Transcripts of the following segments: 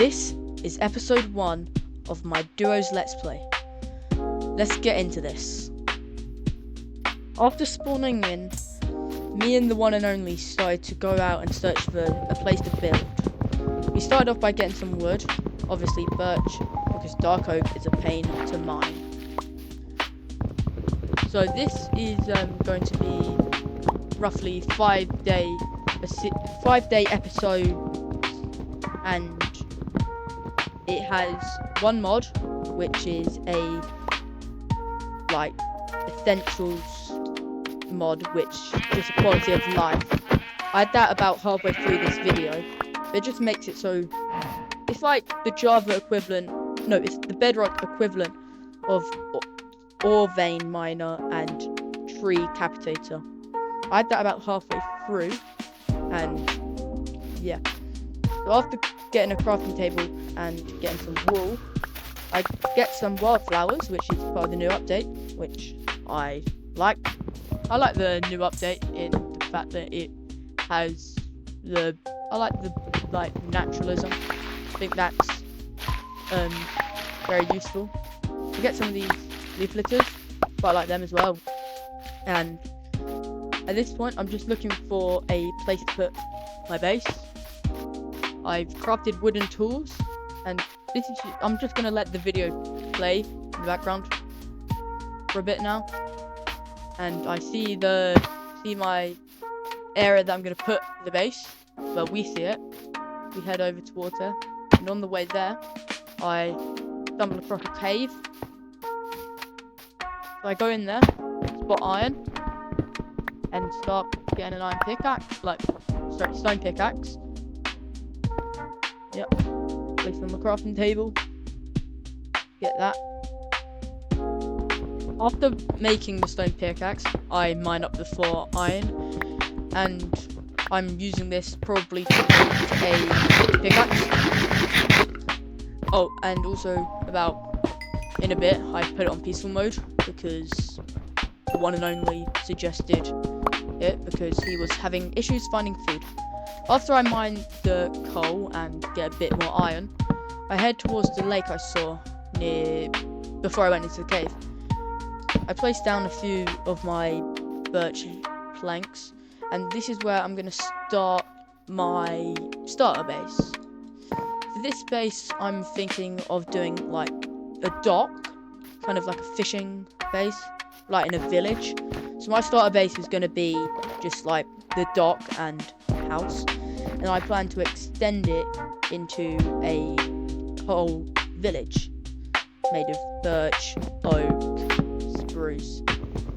This is episode 1 of my Duos Let's Play. Let's get into this. After spawning in, me and the one and only started to go out and search for a place to build. We started off by getting some wood, obviously birch, because dark oak is a pain to mine. So this is going to be roughly 5-day episode, and it has one mod, which is a essentials mod, which is a quality of life. I had that about halfway through this video. It just makes it so it's like the Java equivalent. No, it's the Bedrock equivalent of ore vein miner and tree capitator. I had that about halfway through, and yeah. So after getting a crafting table and getting some wool, I get some wildflowers, which is part of the new update, which I like. I like the new update in the fact that it has I like the naturalism. I think that's very useful. To get some of these leaf litters, but I like them as well. And at this point, I'm just looking for a place to put my base. I've crafted wooden tools, and I'm just gonna let the video play in the background for a bit now. And I see my area that I'm gonna put the base. Well, we see it. We head over towards there, and on the way there, I stumble across a cave. So I go in there, spot iron, and start getting an iron pickaxe, stone pickaxe. Yep. Place it on the crafting table. Get that. After making the stone pickaxe, I mine up the 4 iron, and I'm using this probably to make a pickaxe. Oh, and also in a bit, I put it on peaceful mode because the one and only suggested it because he was having issues finding food. After I mine the coal and get a bit more iron, I head towards the lake I saw before I went into the cave. I placed down a few of my birch planks, and this is where I'm going to start my starter base. For this base, I'm thinking of doing a dock, kind of like a fishing base, in a village. So my starter base is going to be just the dock and house, and I plan to extend it into a whole village made of birch, oak, spruce,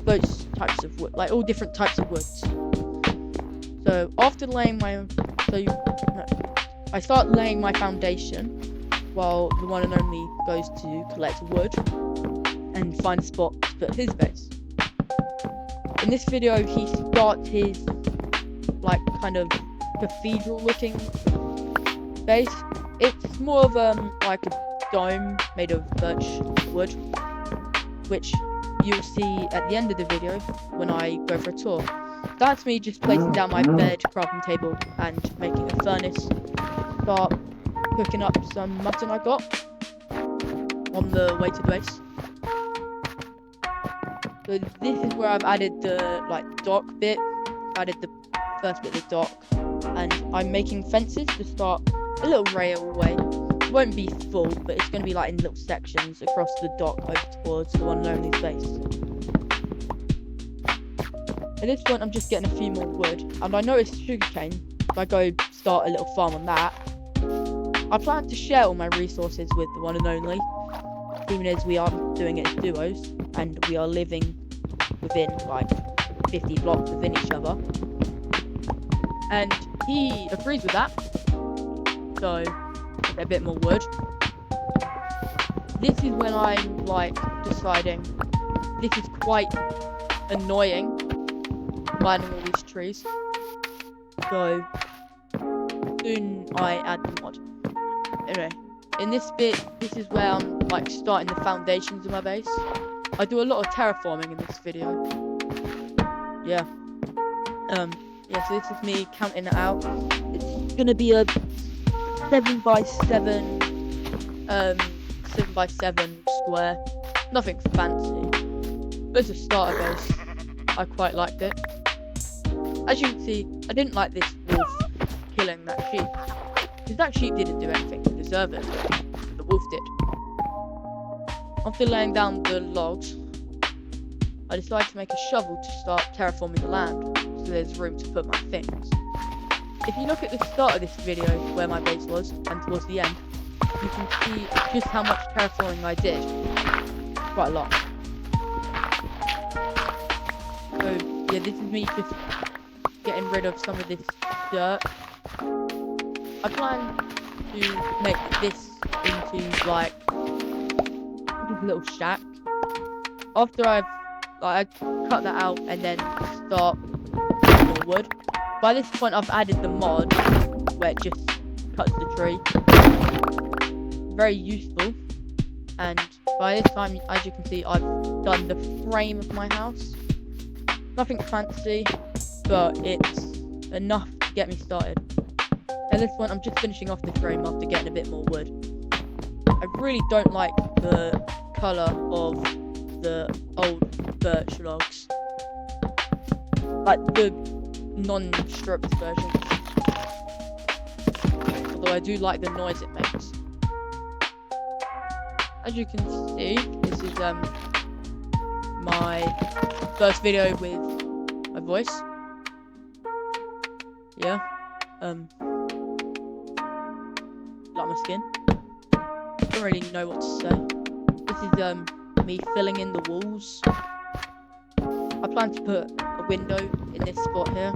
those types of wood, all different types of woods. So after I start laying my foundation while the one and only goes to collect wood and find a spot to put his base. In this video, he starts his kind of cathedral looking base. It's more of a dome made of birch wood, which you'll see at the end of the video when I go for a tour. That's me just placing down my bed, crafting table, and making a furnace. Start cooking up some mutton I got on the way to the base. So this is where I've added the dock bit. Added the first bit of the dock, and I'm making fences to start a little railway. It won't be full, but it's going to be in little sections across the dock over towards the one and only base. At this point, I'm just getting a few more wood, and I noticed sugarcane, so I go start a little farm on that. I plan to share all my resources with the one and only, even as we are doing it as duos, and we are living within 50 blocks within each other. And he agrees with that, so get a bit more wood. This is when I'm deciding this is quite annoying, mining all these trees. So soon I add the mod. Anyway, in this bit, this is where I'm starting the foundations of my base. I do a lot of terraforming in this video. Yeah. So this is me counting it out. It's gonna be a 7x7 7x7 square. Nothing fancy. But as a starter base, I quite liked it. As you can see, I didn't like this wolf killing that sheep, because that sheep didn't do anything to deserve it. The wolf did. After laying down the logs, I decided to make a shovel to start terraforming the land, so there's room to put my things. If you look at the start of this video, where my base was, and towards the end, you can see just how much terraforming I did. Quite a lot. So, yeah, this is me just getting rid of some of this dirt. I plan to make this into, like, a little shack. After I cut that out and then start putting more wood. By this point, I've added the mod where it just cuts the tree. Very useful. And by this time, as you can see, I've done the frame of my house. Nothing fancy, but it's enough to get me started. At this point, I'm just finishing off the frame after getting a bit more wood. I really don't like the colour of the old birch logs. Like the non-stripped version. Although I do like the noise it makes. As you can see, this is my first video with my voice. Yeah. Like my skin. Don't really know what to say. This is me filling in the walls. I plan to put a window in this spot here.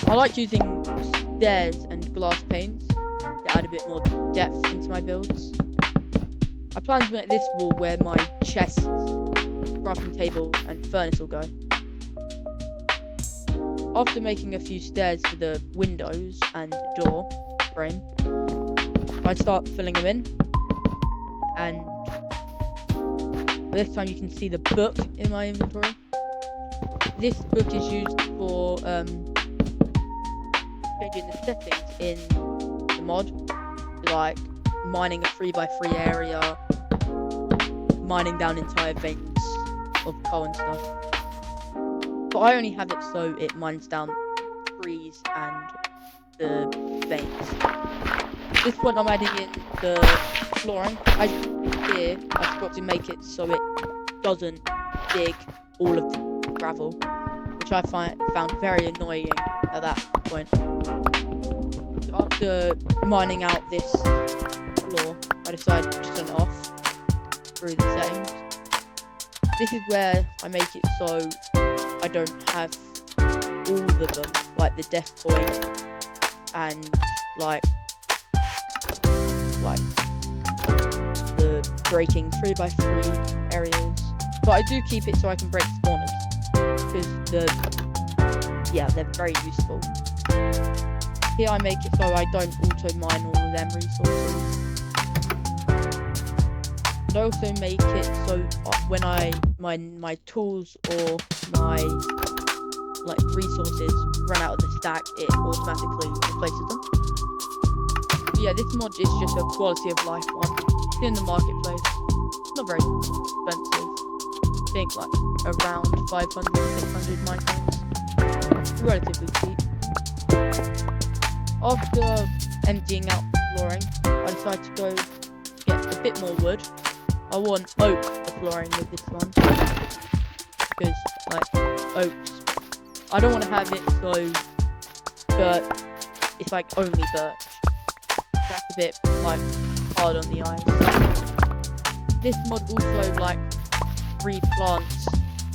I like using stairs and glass panes to add a bit more depth into my builds. I plan to make this wall where my chest, crafting table and furnace will go. After making a few stairs for the windows and door frame, I start filling them in, and this time you can see the book in my inventory. This book is used for changing the settings in the mod, like mining a 3x3 area, mining down entire veins of coal and stuff. But I only have it so it mines down trees and the veins. At this point I'm adding in the flooring. As you can see here, I forgot to make it so it doesn't dig all of the gravel, which I found very annoying at that point. So after mining out this floor, I decided to turn it off through the settings. This is where I make it so I don't have all of them, like the death point and like the breaking 3x3 areas. But I do keep it so I can break spawners, because they're very useful. Here I make it so I don't auto mine all of them resources. And I also make it so when I mine my tools or my resources run out of the stack, it automatically replaces them. But yeah, this mod is just a quality of life one. It's in the marketplace. It's not very expensive. I think like around 500, 600 Minecraft. Relatively cheap. After emptying out the flooring, I decided to go get a bit more wood. I want oak the flooring with this one, because like oaks, I don't want to have it so it's like only birch. That's a bit like hard on the eyes. This mod also like replants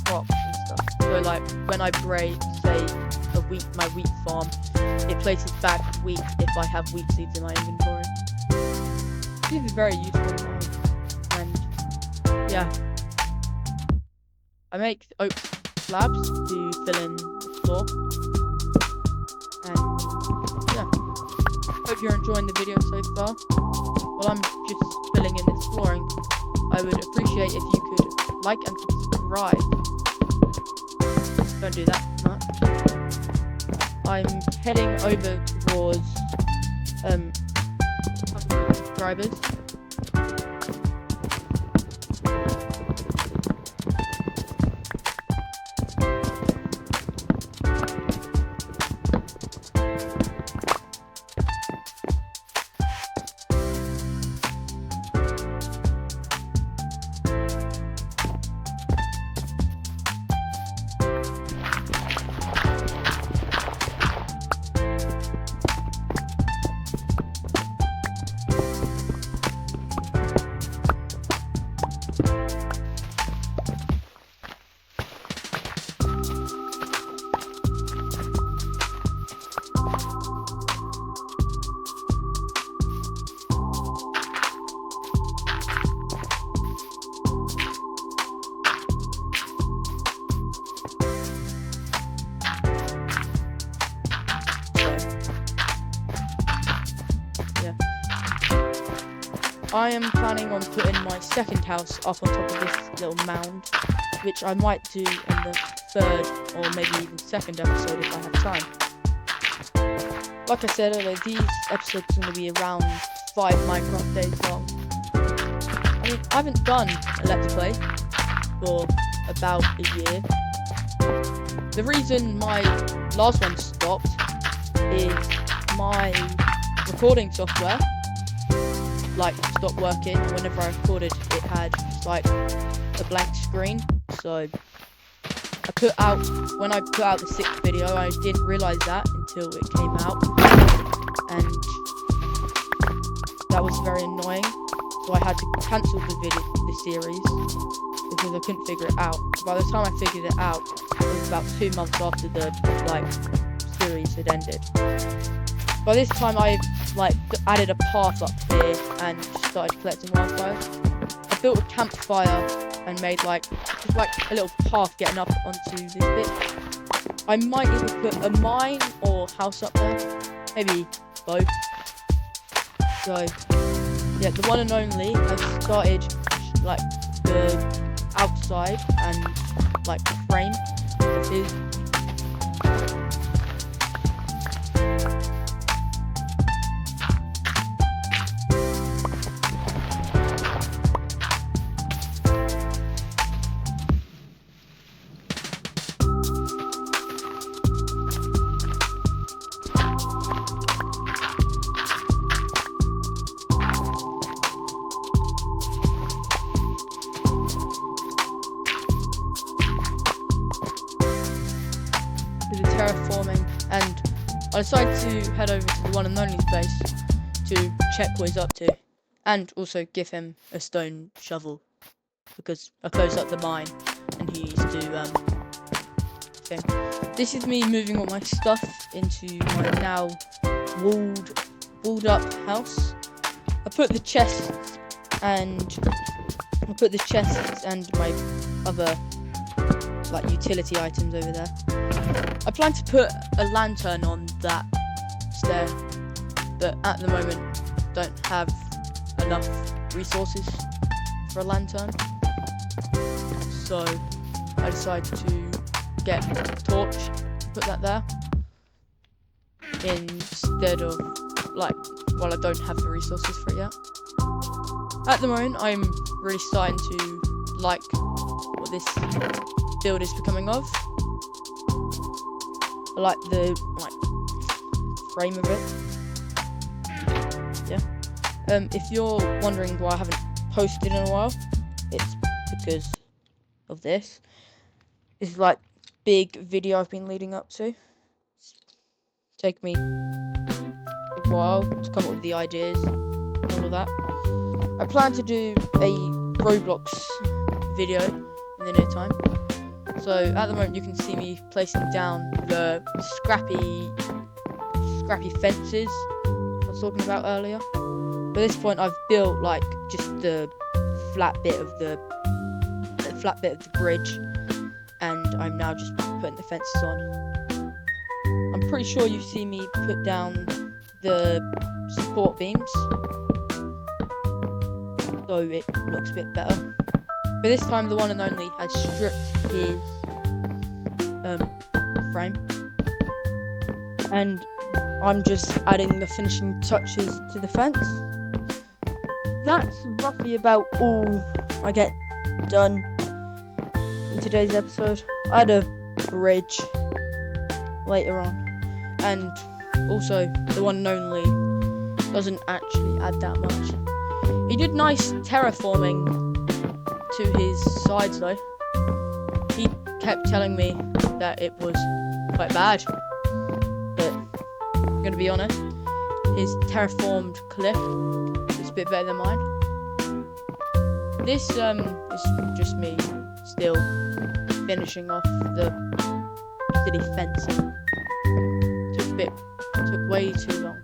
crops and stuff. So like when I break, say, my wheat farm, it places back wheat if I have wheat seeds in my inventory. This is very useful mod, and yeah, I make oak slabs to fill in the floor, and yeah, hope you're enjoying the video so far. While I'm just filling in this flooring, I would appreciate if you could like and subscribe. Don't do that much. I'm heading over towards subscribers. I am planning on putting my second house up on top of this little mound, which I might do in the third or maybe even second episode if I have time. Like I said earlier, these episodes are going to be around 5 Minecraft days long. I mean, I haven't done a Let's Play for about a year. The reason my last one stopped is my recording software stopped working. Whenever I recorded, it had like a blank screen. So when I put out the 6th video, I didn't realise that until it came out, and that was very annoying. So I had to cancel the series because I couldn't figure it out. By the time I figured it out, it was about 2 months after the series had ended. By this time, I added a path up here and started collecting wildfires. I built a campfire and made just a little path getting up onto this bit. I might either put a mine or house up there, maybe both. So yeah, the one and only has started the outside and the frame of his. Terraforming, and I decided to head over to the one and only base to check what he's up to, and also give him a stone shovel because I closed up the mine and he used to thing. This is me moving all my stuff into my now walled up house. I put the chests and my other utility items over there. I plan to put a lantern on that stair, but at the moment don't have enough resources for a lantern. So I decided to get a torch, put that there, instead of I don't have the resources for it yet. At the moment I'm really starting to like what this build is becoming of. I like the frame of it. Yeah. If you're wondering why I haven't posted in a while, it's because of this. This is big video I've been leading up to. It's taken me a while to come up with the ideas and all of that. I plan to do a Roblox video in the near time. So at the moment you can see me placing down the scrappy fences I was talking about earlier. By this point I've built just the flat bit of the bridge, and I'm now just putting the fences on. I'm pretty sure you've seen me put down the support beams, so it looks a bit better. But this time the one and only has stripped his frame, and I'm just adding the finishing touches to the fence. that's roughly about all I get done in today's episode. I had a bridge later on, and also the one and only doesn't actually add that much. He did nice terraforming to his sides though. He kept telling me that it was quite bad, but I'm gonna be honest, his terraformed cliff is a bit better than mine. This is just me still finishing off the city fencing. Took way too long.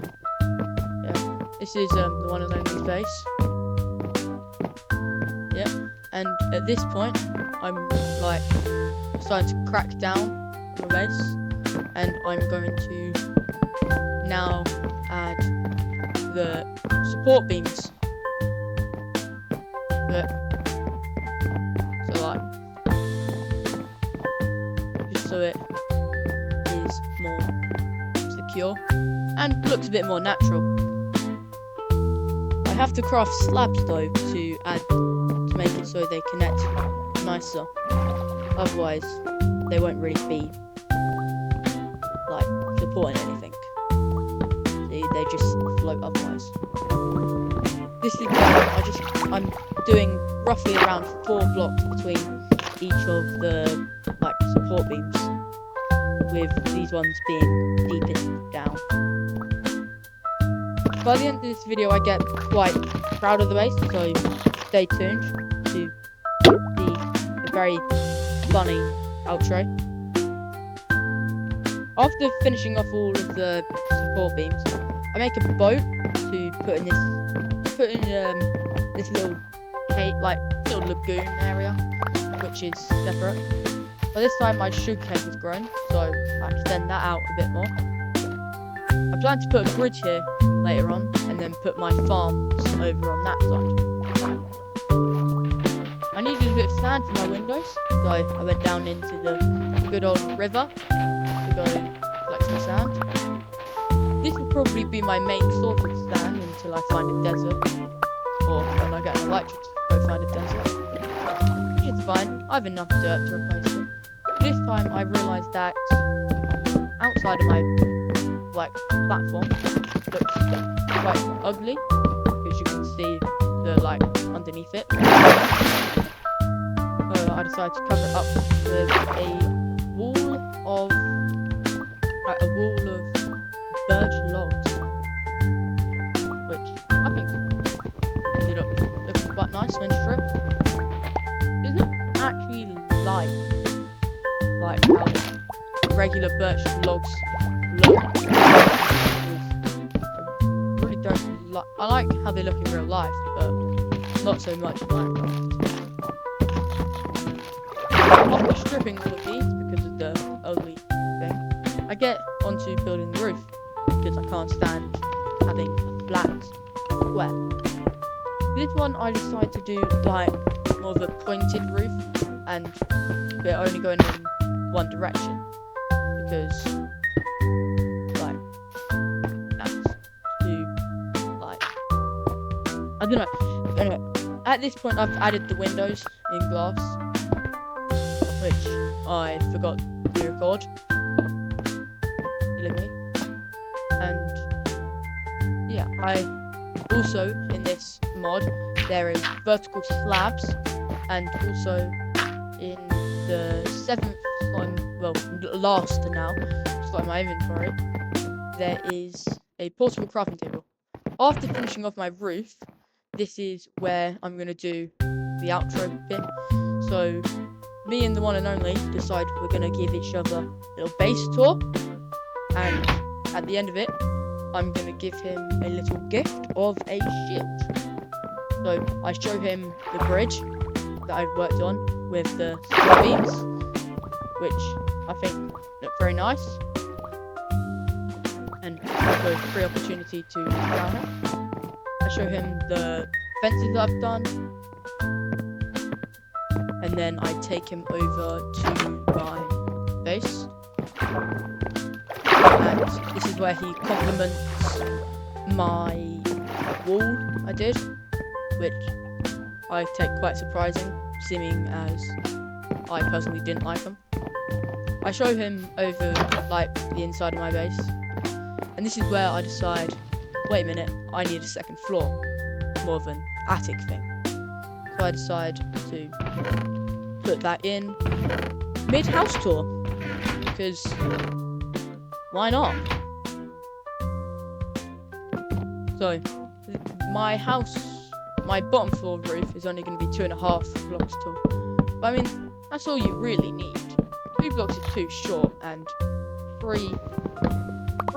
Yeah, this is the one and only base. Yeah, and at this point, I'm like starting to crack down on the base, and I'm going to now add the support beams. So like, just so it is more secure and looks a bit more natural. I have to craft slabs though to make it so they connect nicer. Otherwise, they won't really be like supporting anything. They just float otherwise. This is where I'm doing roughly around 4 blocks between each of the like support beams, with these ones being deepest down. By the end of this video, I get quite proud of the base, so stay tuned to see the very funny outro. After finishing off all of the support beams, I make a boat to put in this little cave, like little lagoon area, which is separate. By this time my sugarcane has grown, so I extend that out a bit more. I plan to put a bridge here later on, and then put my farms over on that side. I needed a bit of sand for my windows, so I went down into the good old river to go collect some sand. This will probably be my main source of sand until I find a desert, or when I get an electric to go find a desert. Which is fine, I have enough dirt to replace it. This time I realised that outside of my platform looks quite ugly, because you can see the underneath it. I decided to cover it up with a wall of birch logs, which I think looks quite nice when stripped. Isn't actually like how regular birch logs look. I really don't like. I like how they look in real life, but not so much in Minecraft. After stripping all of these because of the ugly thing, I get onto building the roof, because I can't stand having a flat square. This one I decided to do more of a pointed roof, and we're only going in one direction, because that's too I don't know. Anyway, at this point I've added the windows in glass, which I forgot to record. And yeah, I also, in this mod, there is vertical slabs, and also in the 7th one, well, last now, just like my inventory, there is a portable crafting table. After finishing off my roof, this is where I'm going to do the outro bit. So me and the one and only decide we're going to give each other a little base tour, and at the end of it, I'm going to give him a little gift of a shield. So I show him the bridge that I've worked on with the beams, which I think look very nice, and also free opportunity to drown it. I show him the fences that I've done, and then I take him over to my base, and this is where he compliments my wall I did. which I take quite surprising, seeming as I personally didn't like them. I show him over like the inside of my base, and this is where I decide, wait a minute, I need a second floor, more of an attic thing. So I decide to put that in mid-house tour, because why not? So my house, my bottom floor roof is only going to be 2.5 blocks tall, but I mean, that's all you really need. 2 blocks is too short, and 3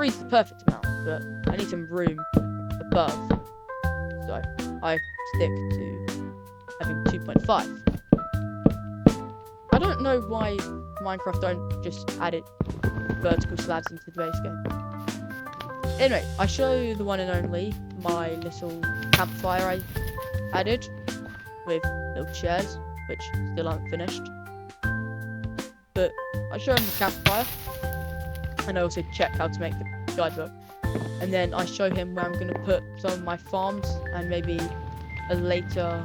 is the perfect amount, but I need some room above, so I stick to having 2.5. I don't know why Minecraft don't just add it vertical slabs into the base game. Anyway, I show you the one and only, my little campfire I added with little chairs, which still aren't finished. But I show him the campfire, and I also check how to make the guidebook. And then I show him where I'm going to put some of my farms and maybe a later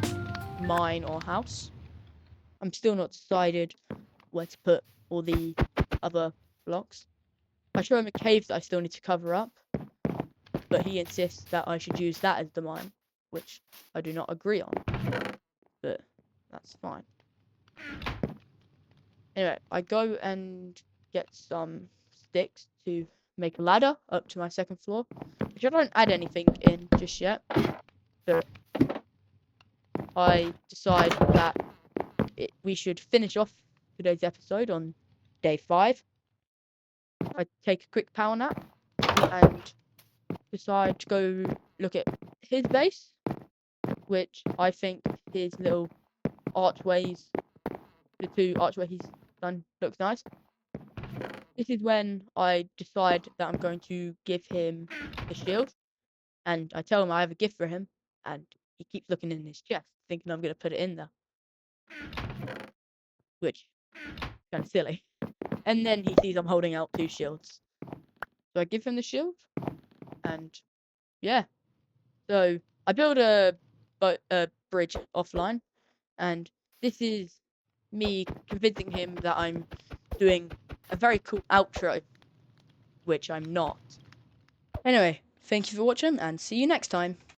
mine or house. I'm still not decided where to put all the other blocks. I show him a cave that I still need to cover up, but he insists that I should use that as the mine, which I do not agree on, but that's fine. Anyway, I go and get some sticks to make a ladder up to my second floor, which I don't add anything in just yet, but I decide that we should finish off today's episode on day 5. I take a quick power nap and decide to go look at his base, which I think his little archways, the 2 archways he's done, looks nice. This is when I decide that I'm going to give him the shield, and I tell him I have a gift for him, and he keeps looking in his chest, thinking I'm going to put it in there, which is kind of silly. And then he sees I'm holding out 2 shields, so I give him the shield, and yeah. So I build a bridge offline, and this is me convincing him that I'm doing a very cool outro, which I'm not. Anyway, thank you for watching, and see you next time.